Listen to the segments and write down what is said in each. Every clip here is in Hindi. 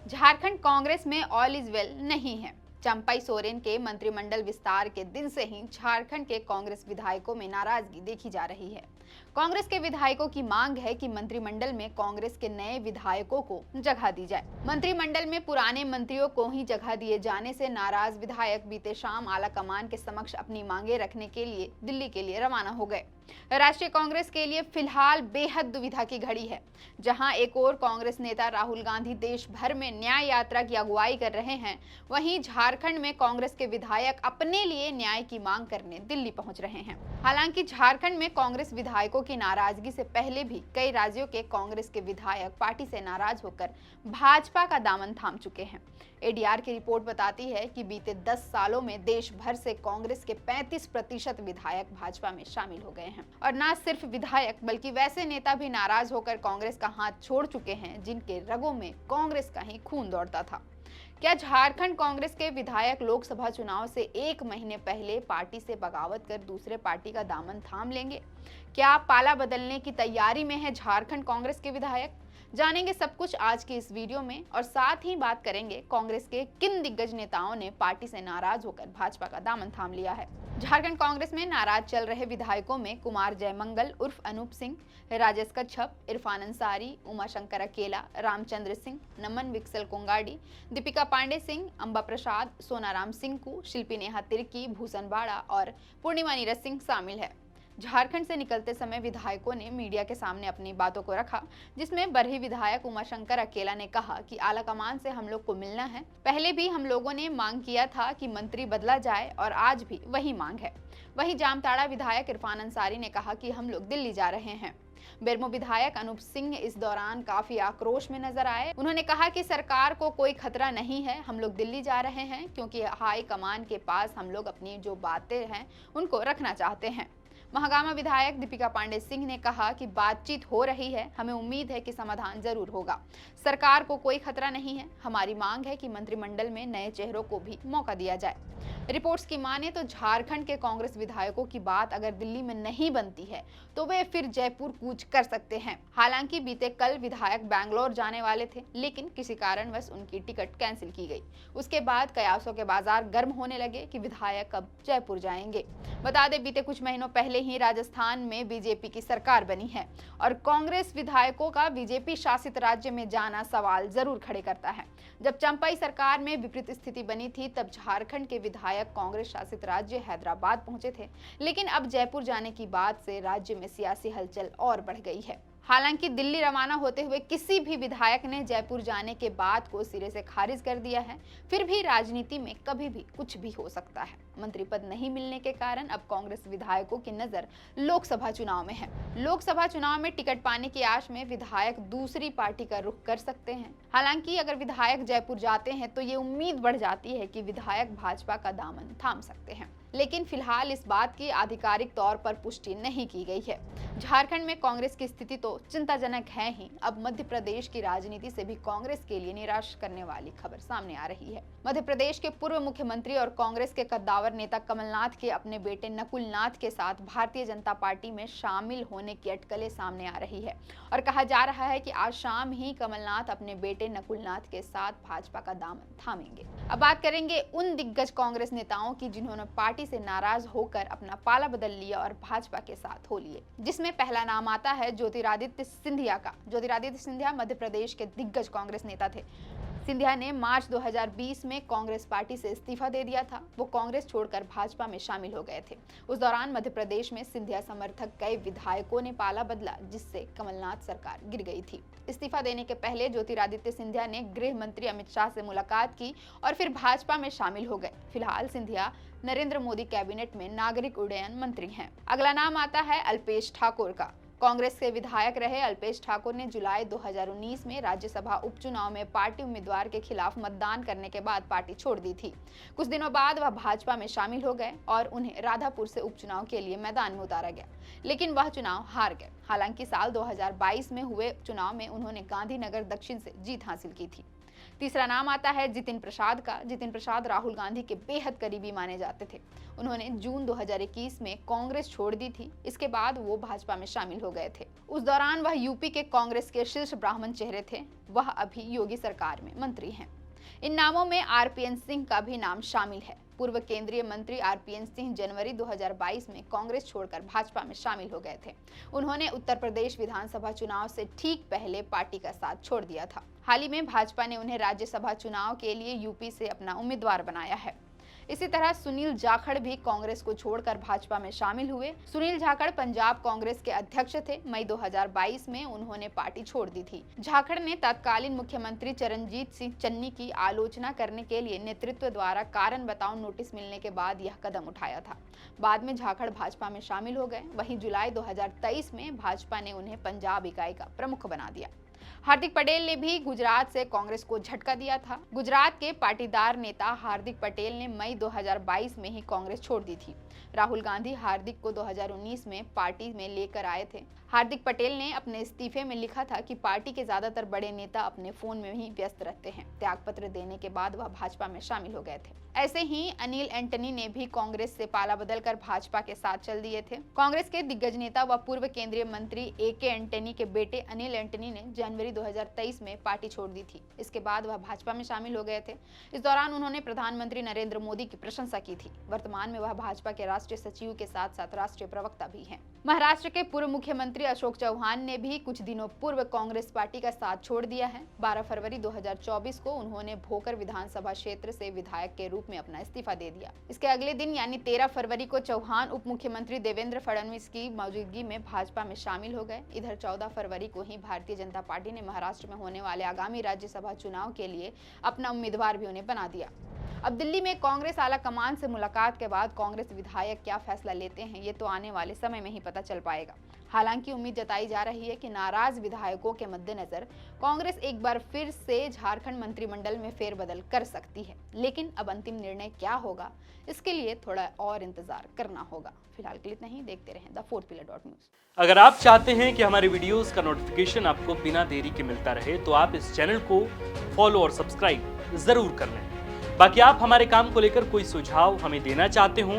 झारखंड कांग्रेस में ऑल इज वेल नहीं है। चंपई सोरेन के मंत्रिमंडल विस्तार के दिन से ही झारखंड के कांग्रेस विधायकों में नाराजगी देखी जा रही है। कांग्रेस के विधायकों की मांग है कि मंत्रिमंडल में कांग्रेस के नए विधायकों को जगह दी जाए। मंत्रिमंडल में पुराने मंत्रियों को ही जगह दिए जाने से नाराज विधायक बीते शाम आला कमान के समक्ष अपनी मांगे रखने के लिए दिल्ली के लिए रवाना हो गए। राष्ट्रीय कांग्रेस के लिए फिलहाल बेहद दुविधा की घड़ी है। जहां एक और कांग्रेस नेता राहुल गांधी देश भर में न्याय यात्रा की अगुवाई कर रहे हैं, वहीं झारखंड में कांग्रेस के विधायक अपने लिए न्याय की मांग करने दिल्ली पहुंच रहे हैं। हालांकि झारखंड में कांग्रेस विधायकों की नाराजगी से पहले भी कई राज्यों के कांग्रेस के विधायक पार्टी से नाराज होकर भाजपा का दामन थाम चुके हैं। एडीआर की रिपोर्ट बताती है कि बीते 10 सालों में देश भर से कांग्रेस के 35% विधायक भाजपा में शामिल हो गए हैं। और न सिर्फ विधायक बल्कि वैसे नेता भी नाराज होकर कांग्रेस का हाथ छोड़ चुके हैं जिनके रगों में कांग्रेस का ही खून दौड़ता था। क्या झारखंड कांग्रेस के विधायक लोकसभा चुनाव से 1 महीने पहले पार्टी से बगावत कर दूसरे पार्टी का दामन थाम लेंगे? क्या पाला बदलने की तैयारी में है झारखंड कांग्रेस के विधायक? जानेंगे सब कुछ आज की इस वीडियो में, और साथ ही बात करेंगे कांग्रेस के किन दिग्गज नेताओं ने पार्टी से नाराज होकर भाजपा का दामन थाम लिया है। झारखंड कांग्रेस में नाराज चल रहे विधायकों में कुमार जयमंगल उर्फ अनूप सिंह, राजेश कच्छप, इरफान अंसारी, उमाशंकर अकेला, रामचंद्र सिंह, नमन विक्सल कोंगाड़ी, दीपिका पांडे सिंह, अंबा प्रसाद, सोनाराम सिंकू, शिल्पी नेहा तिर्की, भूषण बाड़ा और पूर्णिमा नीरज सिंह शामिल है। झारखंड से निकलते समय विधायकों ने मीडिया के सामने अपनी बातों को रखा, जिसमें बरही विधायक उमाशंकर अकेला ने कहा कि आलाकमान से हम लोग को मिलना है। पहले भी हम लोगों ने मांग किया था कि मंत्री बदला जाए और आज भी वही मांग है। वहीं जामताड़ा विधायक इरफान अंसारी ने कहा कि हम लोग दिल्ली जा रहे हैं। बेरमो विधायक अनूप सिंह इस दौरान काफी आक्रोश में नजर आए। उन्होंने कहा कि सरकार को कोई खतरा नहीं है, हम लोग दिल्ली जा रहे हैं क्योंकि हाई कमान के पास हम लोग अपनी जो बातें हैं उनको रखना चाहते हैं। महागामा विधायक दीपिका पांडे सिंह ने कहा कि बातचीत हो रही है, हमें उम्मीद है कि समाधान जरूर होगा। सरकार को कोई खतरा नहीं है, हमारी मांग है कि मंत्रिमंडल में नए चेहरों को भी मौका दिया जाए। रिपोर्ट्स की माने तो झारखंड के कांग्रेस विधायकों की बात अगर दिल्ली में नहीं बनती है तो वे फिर जयपुर कूच कर सकते हैं। हालांकि बीते कल विधायक बैंगलोर जाने वाले थे, लेकिन किसी कारणवश उनकी टिकट कैंसिल की गई। उसके बाद कयासों के बाजार गर्म होने लगे कि विधायक अब जयपुर जाएंगे। बता दें, बीते कुछ महीनों पहले ही राजस्थान में बीजेपी की सरकार बनी है और कांग्रेस विधायकों का बीजेपी शासित राज्य में जाना सवाल जरूर खड़े करता है। जब चंपई सरकार में विपरीत स्थिति बनी थी तब झारखंड के विधायक कांग्रेस शासित राज्य हैदराबाद पहुंचे थे, लेकिन अब जयपुर जाने की बात से राज्य में सियासी हलचल और बढ़ गई है। हालांकि दिल्ली रवाना होते हुए किसी भी विधायक ने जयपुर जाने के बात को सिरे से खारिज कर दिया है। फिर भी राजनीति में कभी भी कुछ भी हो सकता है। मंत्री पद नहीं मिलने के कारण अब कांग्रेस विधायकों की नजर लोकसभा चुनाव में है। लोकसभा चुनाव में टिकट पाने की आश में विधायक दूसरी पार्टी का रुख कर सकते हैं। हालांकि अगर विधायक जयपुर जाते हैं तो ये उम्मीद बढ़ जाती है कि विधायक भाजपा का दामन थाम सकते हैं, लेकिन फिलहाल इस बात की आधिकारिक तौर पर पुष्टि नहीं की गई है। झारखंड में कांग्रेस की स्थिति तो चिंताजनक है ही, अब मध्य प्रदेश की राजनीति से भी कांग्रेस के लिए निराश करने वाली खबर सामने आ रही है। मध्य प्रदेश के पूर्व मुख्यमंत्री और कांग्रेस के कद्दावर नेता कमलनाथ के अपने बेटे नकुल नाथ के साथ भारतीय जनता पार्टी में शामिल होने की अटकलें सामने आ रही है और कहा जा रहा है कि आज शाम ही कमलनाथ अपने बेटे नकुल नाथ के साथ भाजपा का दामन थामेंगे। अब बात करेंगे उन दिग्गज कांग्रेस नेताओं की जिन्होंने पार्टी से नाराज होकर अपना पाला बदल लिया और भाजपा के साथ हो लिए, जिसमें पहला नाम आता है ज्योतिरादित्य सिंधिया का। ज्योतिरादित्य सिंधिया मध्य प्रदेश के दिग्गज कांग्रेस नेता थे। सिंधिया ने मार्च 2020 में कांग्रेस पार्टी से इस्तीफा दे दिया था। वो कांग्रेस छोड़कर भाजपा में शामिल हो गए थे। उस दौरान मध्य प्रदेश में सिंधिया समर्थक कई विधायकों ने पाला बदला, जिससे कमलनाथ सरकार गिर गई थी। इस्तीफा देने के पहले ज्योतिरादित्य सिंधिया ने गृह मंत्री अमित शाह से मुलाकात की और फिर भाजपा में शामिल हो गए। फिलहाल सिंधिया नरेंद्र मोदी कैबिनेट में नागरिक उड्डयन मंत्री हैं। अगला नाम आता है अल्पेश ठाकुर का। कांग्रेस के विधायक रहे अल्पेश ठाकुर ने जुलाई 2019 में राज्यसभा उपचुनाव में पार्टी उम्मीदवार के खिलाफ मतदान करने के बाद पार्टी छोड़ दी थी। कुछ दिनों बाद वह भाजपा में शामिल हो गए और उन्हें राधापुर से उपचुनाव के लिए मैदान में उतारा गया, लेकिन वह चुनाव हार गए। हालांकि साल 2022 में हुए चुनाव में उन्होंने गांधीनगर दक्षिण से जीत हासिल की थी। तीसरा नाम आता है जितिन प्रसाद का। जितिन प्रसाद राहुल गांधी के बेहद करीबी माने जाते थे। उन्होंने जून 2021 में कांग्रेस छोड़ दी थी। इसके बाद वो भाजपा में शामिल हो गए थे। उस दौरान वह यूपी के कांग्रेस के शीर्ष ब्राह्मण चेहरे थे। वह अभी योगी सरकार में मंत्री हैं। इन नामों में आरपीएन सिंह का भी नाम शामिल है। पूर्व केंद्रीय मंत्री आरपीएन सिंह जनवरी 2022 में कांग्रेस छोड़कर भाजपा में शामिल हो गए थे। उन्होंने उत्तर प्रदेश विधानसभा चुनाव से ठीक पहले पार्टी का साथ छोड़ दिया था। हाल ही में भाजपा ने उन्हें राज्यसभा चुनाव के लिए यूपी से अपना उम्मीदवार बनाया है। इसी तरह सुनील जाखड़ भी कांग्रेस को छोड़कर भाजपा में शामिल हुए। सुनील जाखड़ पंजाब कांग्रेस के अध्यक्ष थे। मई 2022 में उन्होंने पार्टी छोड़ दी थी। जाखड़ ने तत्कालीन मुख्यमंत्री चरणजीत सिंह चन्नी की आलोचना करने के लिए नेतृत्व द्वारा कारण बताओ नोटिस मिलने के बाद यह कदम उठाया था। बाद में जाखड़ भाजपा में शामिल हो गए। वहीं जुलाई 2023 में भाजपा ने उन्हें पंजाब इकाई का प्रमुख बना दिया। हार्दिक पटेल ने भी गुजरात से कांग्रेस को झटका दिया था। गुजरात के पाटीदार नेता हार्दिक पटेल ने मई 2022 में ही कांग्रेस छोड़ दी थी। राहुल गांधी हार्दिक को 2019 में पार्टी में लेकर आए थे। हार्दिक पटेल ने अपने इस्तीफे में लिखा था कि पार्टी के ज्यादातर बड़े नेता अपने फोन में ही व्यस्त रहते हैं। त्यागपत्र देने के बाद वह भाजपा में शामिल हो गए थे। ऐसे ही अनिल एंटनी ने भी कांग्रेस से पाला बदलकर भाजपा के साथ चल दिए थे। कांग्रेस के दिग्गज नेता व पूर्व केंद्रीय मंत्री एके एंटनी के बेटे अनिल एंटनी ने जनवरी 2023 में पार्टी छोड़ दी थी। इसके बाद वह भाजपा में शामिल हो गए थे। इस दौरान उन्होंने प्रधानमंत्री नरेंद्र मोदी की प्रशंसा की थी। वर्तमान में वह भाजपा के राष्ट्रीय सचिव के साथ साथ राष्ट्रीय प्रवक्ता भी हैं। महाराष्ट्र के पूर्व मुख्यमंत्री अशोक चौहान ने भी कुछ दिनों पूर्व कांग्रेस पार्टी का साथ छोड़ दिया है। 12 फरवरी 2024 को उन्होंने भोकर विधानसभा क्षेत्र से विधायक के रूप में अपना इस्तीफा दे दिया। इसके अगले दिन यानी 13 फरवरी को चौहान उप मुख्यमंत्री देवेंद्र फडणवीस की मौजूदगी में भाजपा में शामिल हो गए। इधर 14 फरवरी को ही भारतीय जनता पार्टी ने महाराष्ट्र में होने वाले आगामी राज्यसभा चुनाव के लिए अपना उम्मीदवार भी उन्हें बना दिया। अब दिल्ली में कांग्रेस आला कमान से मुलाकात के बाद कांग्रेस विधायक क्या फैसला लेते हैं, ये तो आने वाले समय में ही पता चल पाएगा। हालांकि उम्मीद जताई जा रही है कि नाराज विधायकों के मद्देनजर कांग्रेस एक बार फिर से झारखंड मंत्रिमंडल में फेरबदल कर सकती है। लेकिन अब अंतिम निर्णय क्या होगा, इसके लिए थोड़ा और इंतजार करना होगा। फिलहाल के लिए इतना ही। देखते रहें द फोर्थ पिलर .न्यूज। अगर आप चाहते हैं कि हमारे वीडियोस का नोटिफिकेशन आपको बिना देरी के मिलता रहे, तो आप इस चैनल को फॉलो और सब्सक्राइब जरूर कर लें। बाकी आप हमारे काम को लेकर कोई सुझाव हमें देना चाहते हो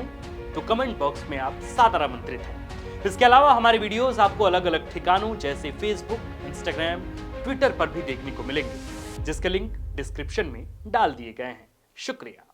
तो कमेंट बॉक्स में आप सादर आमंत्रित हैं। इसके अलावा हमारे वीडियोस आपको अलग अलग ठिकानों जैसे फेसबुक, इंस्टाग्राम, ट्विटर पर भी देखने को मिलेंगे, जिसके लिंक डिस्क्रिप्शन में डाल दिए गए हैं। शुक्रिया।